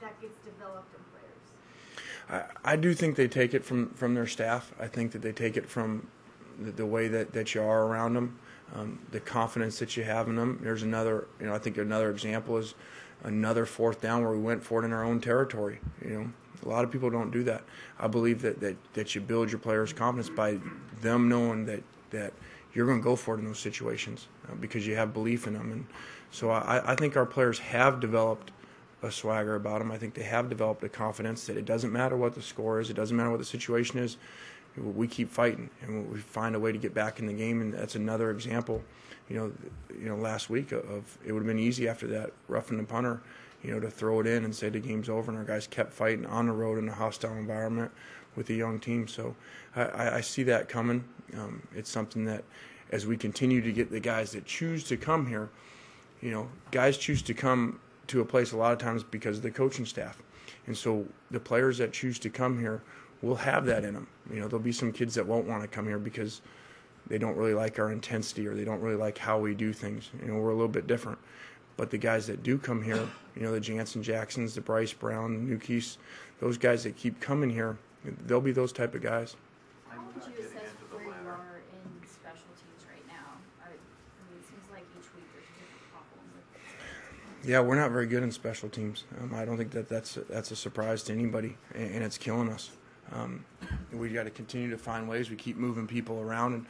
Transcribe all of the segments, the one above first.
that gets developed in players? I do think they take it from their staff. I think that they take it from the way that you are around them, the confidence that you have in them. There's another, I think another example is another fourth down where we went for it in our own territory. A lot of people don't do that. I believe that you build your players' confidence by them knowing that you're going to go for it in those situations because you have belief in them. And so I think our players have developed a swagger about them. I think they have developed a confidence that it doesn't matter what the score is, it doesn't matter what the situation is. We keep fighting and we find a way to get back in the game, and that's another example. Last week of it would have been easy after that roughing the punter, to throw it in and say the game's over, and our guys kept fighting on the road in a hostile environment with a young team. So I see that coming. It's something that as we continue to get the guys that choose to come here, guys choose to come to a place a lot of times because of the coaching staff. And so the players that choose to come here will have that in them. There'll be some kids that won't want to come here because they don't really like our intensity or they don't really like how we do things. We're a little bit different. But the guys that do come here, the Jansen Jacksons, the Bryce Brown, the Newkeys, those guys that keep coming here, they'll be those type of guys. How would you assess where you are in special teams right now? It seems like each week there's a different problem. Yeah, we're not very good in special teams. I don't think that's a surprise to anybody, and it's killing us. We got to continue to find ways. We keep moving people around,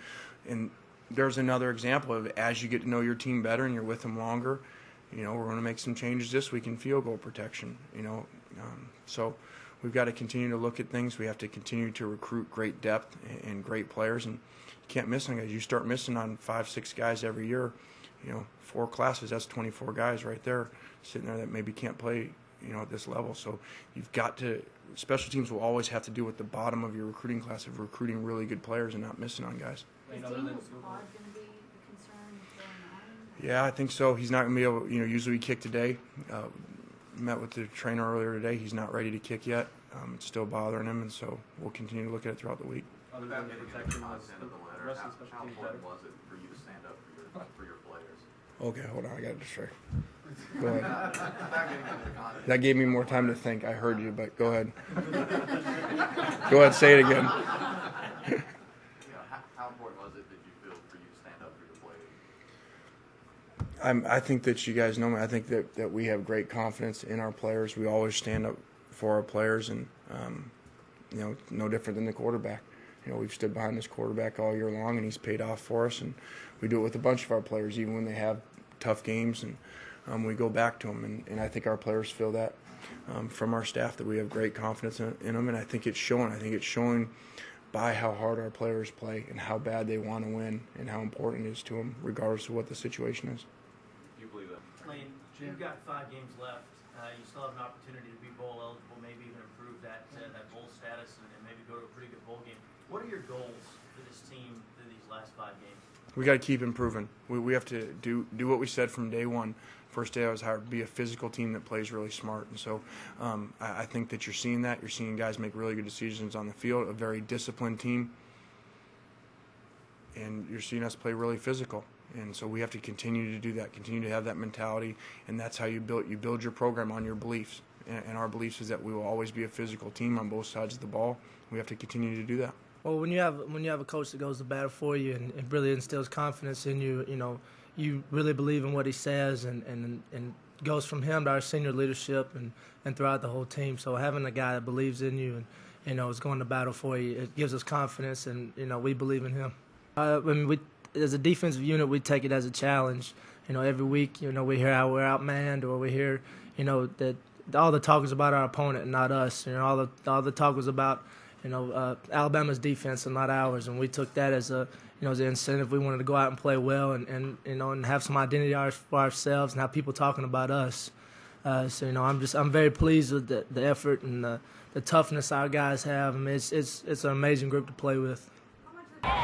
and there's another example of as you get to know your team better and you're with them longer, we're going to make some changes this week in field goal protection. So we've got to continue to look at things. We have to continue to recruit great depth and great players, and you can't miss on guys. You start missing on 5-6 guys every year. 4 classes, that's 24 guys right there sitting there that maybe can't play, at this level. So you've got to. Special teams will always have to do with the bottom of your recruiting class of recruiting really good players and not missing on guys. Is Daniel's quad going to be a concern going on? Yeah, I think so. He's not going to be able. Usually he kicked today. Met with the trainer earlier today. He's not ready to kick yet. It's still bothering him, and so we'll continue to look at it throughout the week. Other than the protection, how important was it for you to stand up for your players? Okay, hold on. I got it straight. Go ahead. That gave me more time to think. I heard you, but go ahead. Go ahead, say it again. How important was it that you feel for you to stand up for your players? I think that you guys know me. I think that we have great confidence in our players. We always stand up for our players, and no different than the quarterback. We've stood behind this quarterback all year long, and he's paid off for us. And we do it with a bunch of our players, even when they have tough games, and we go back to them. And I think our players feel that from our staff, that we have great confidence in them, and I think it's showing. I think it's showing by how hard our players play and how bad they want to win and how important it is to them, regardless of what the situation is. Do you believe that? Lane, you've got 5 games left. You still have an opportunity to be bowl eligible, maybe even improve that bowl status and maybe go to a pretty good bowl game. What are your goals for this team through these last 5 games? We got to keep improving. We have to do what we said from day one. First day I was hired, be a physical team that plays really smart. And so I think that you're seeing that. You're seeing guys make really good decisions on the field, a very disciplined team. And you're seeing us play really physical. And so we have to continue to do that, continue to have that mentality. And that's how you build your program on your beliefs. And our beliefs is that we will always be a physical team on both sides of the ball. We have to continue to do that. Well, when you have a coach that goes to battle for you and really instills confidence in you, you really believe in what he says and goes from him to our senior leadership and throughout the whole team. So having a guy that believes in you and is going to battle for you, it gives us confidence, and we believe in him. As a defensive unit, we take it as a challenge. Every week, we hear how we're outmanned, or we hear, that all the talk is about our opponent and not us. All the talk was about Alabama's defense and not ours, and we took that as as an incentive. We wanted to go out and play well and have some identity for ourselves and have people talking about us. I'm very pleased with the effort and the toughness our guys have. I mean, it's an amazing group to play with.